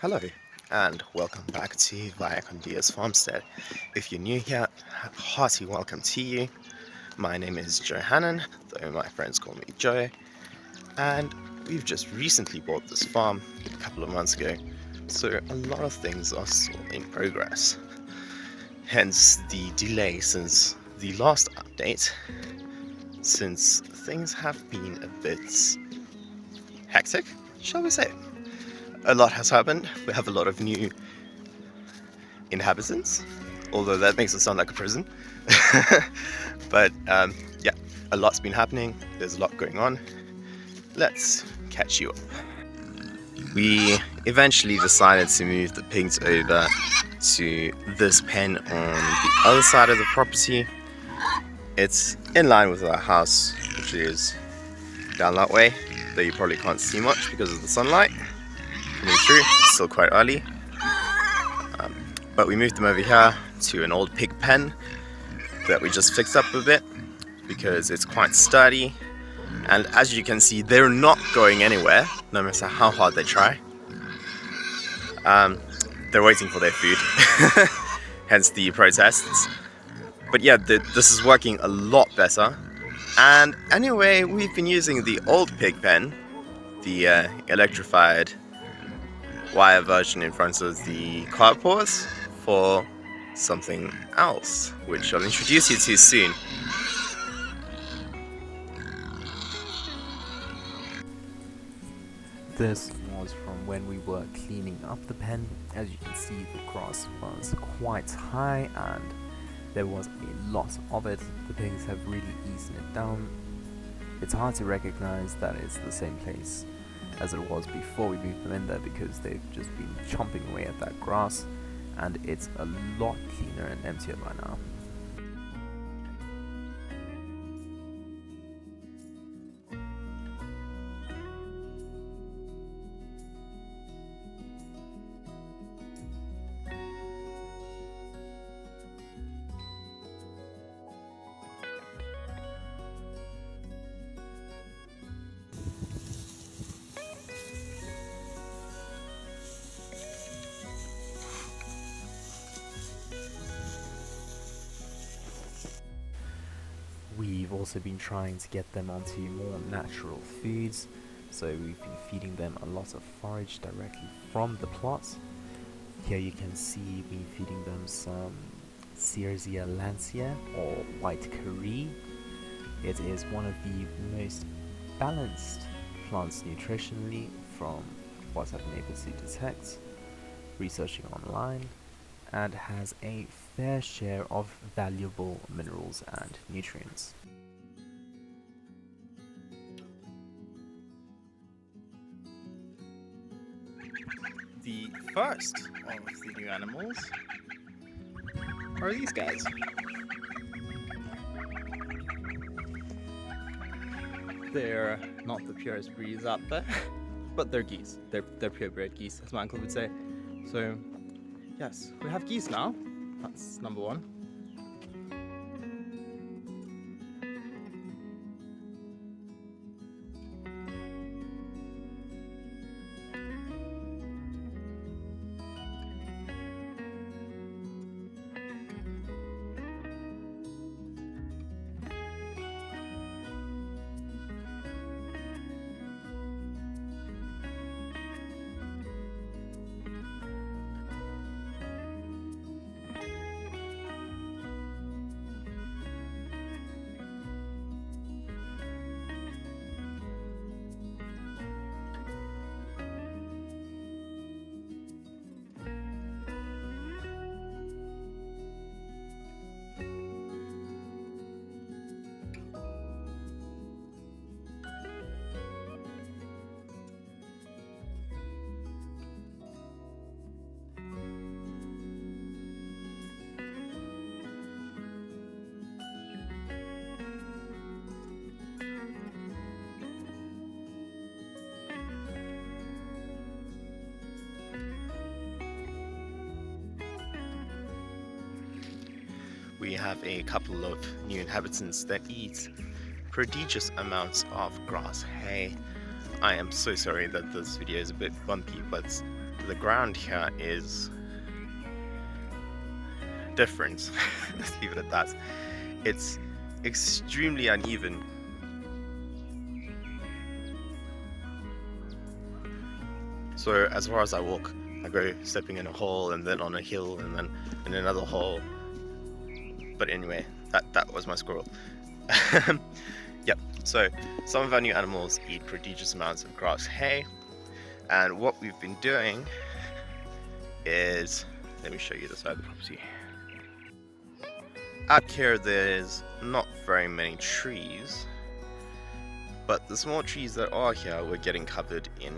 Hello, and welcome back to Viacondia's Farmstead. If you're new here, hearty welcome to you. My name is Johannan, though my friends call me Joe, and we've just recently bought this farm a couple of months ago, so a lot of things are still in progress. Hence the delay since the last update, since things have been a bit hectic, shall we say. A lot has happened. We have a lot of new inhabitants, although that makes it sound like a prison. But yeah, a lot's been happening. There's a lot going on. Let's catch you up. We eventually decided to move the pigs over to this pen on the other side of the property. It's in line with our house, which is down that way, though you probably can't see much because of the sunlight coming through. It's still quite early. But we moved them over here to an old pig pen that we just fixed up a bit because it's quite sturdy. And as you can see, they're not going anywhere, no matter how hard they try. They're waiting for their food, hence the protests. But yeah, this is working a lot better. And anyway, we've been using the old pig pen, the electrified wire version in front of the carports, for something else, which I'll introduce you to soon. This was from when we were cleaning up the pen. As you can see, the grass was quite high and there was a lot of it. The pigs have really eaten it down. It's hard to recognize that it's the same place as it was before we moved them in there because they've just been chomping away at that grass, and it's a lot cleaner and emptier by now. We've also been trying to get them onto more natural foods, so we've been feeding them a lot of forage directly from the plot. Here you can see me feeding them some Searsia lancia, or white curry. It is one of the most balanced plants nutritionally from what I've been able to detect, researching online, and has a fair share of valuable minerals and nutrients. The first of the new animals are these guys. They're not the purest breeds out there, but they're geese. They're purebred geese, as my uncle would say. So, yes, we have geese now. That's number one. We have a couple of new inhabitants that eat prodigious amounts of grass. Hey, I am so sorry that this video is a bit bumpy, but the ground here is different. Let's leave it at that. It's extremely uneven. So as far as I walk, I go stepping in a hole and then on a hill and then in another hole. But anyway, that was my squirrel. Yep, so some of our new animals eat prodigious amounts of grass hay, and what we've been doing is, let me show you the side of the property. Out here there's not very many trees, but the small trees that are here were getting covered in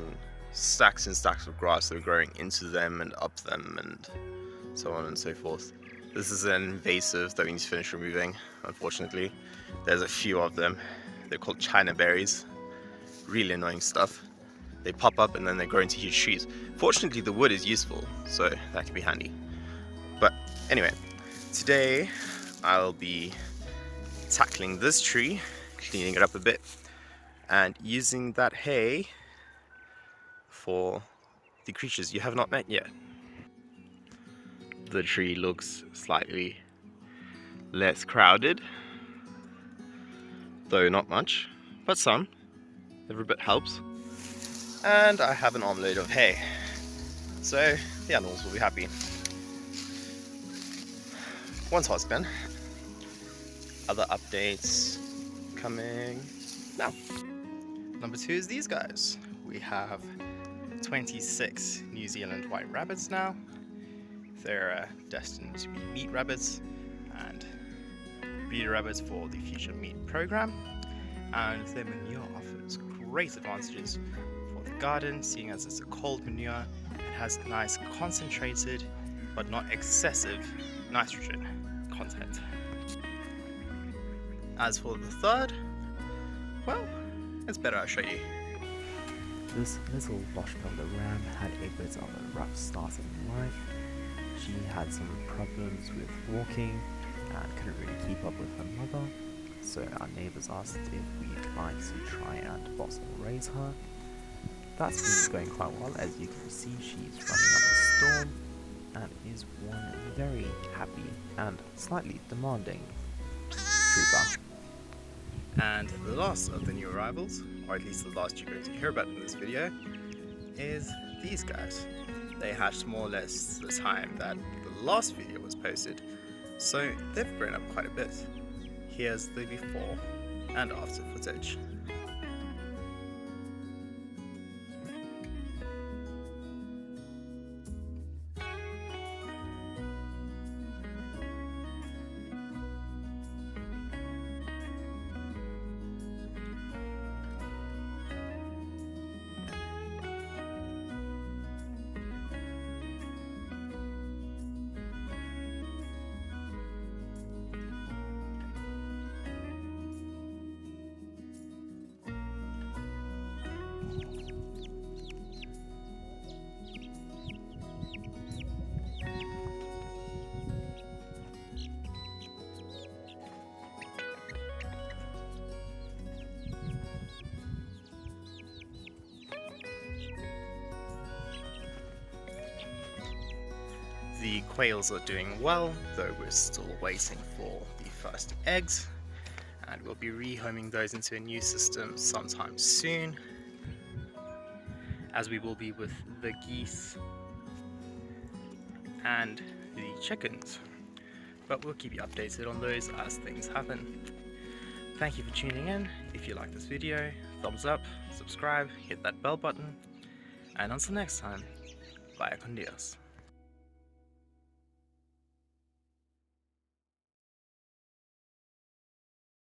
stacks and stacks of grass that are growing into them and up them and so on and so forth. This is an invasive that we need to finish removing, unfortunately. There's a few of them. They're called China berries. Really annoying stuff. They pop up and then they grow into huge trees. Fortunately, the wood is useful, so that can be handy. But anyway, today I'll be tackling this tree, cleaning it up a bit, and using that hay for the creatures you have not met yet. The tree looks slightly less crowded, though not much, but some. Every bit helps. And I have an armload of hay, so the animals will be happy. One task done. Other updates coming now. Number 2 is these guys. We have 26 New Zealand white rabbits now. They're destined to be meat rabbits and breeder rabbits for the future meat program, and their manure offers great advantages for the garden, seeing as it's a cold manure. It has nice concentrated but not excessive nitrogen content. As for the third, well, it's better I'll show you. This little Washbelly ram had a bit of a rough start in life. She had some problems with walking and couldn't really keep up with her mother, so our neighbours asked if we'd like to try and bottle raise her. That's been going quite well. As you can see, she's running up the storm and is one very happy and slightly demanding trooper. And the last of the new arrivals, or at least the last you're going to hear about in this video, is these guys. They hatched more or less the time that the last video was posted, so they've grown up quite a bit. Here's the before and after footage. The quails are doing well, though we're still waiting for the first eggs, and we'll be rehoming those into a new system sometime soon, as we will be with the geese and the chickens. But we'll keep you updated on those as things happen. Thank you for tuning in. If you like this video, thumbs up, subscribe, hit that bell button, and until next time, bye con Dios.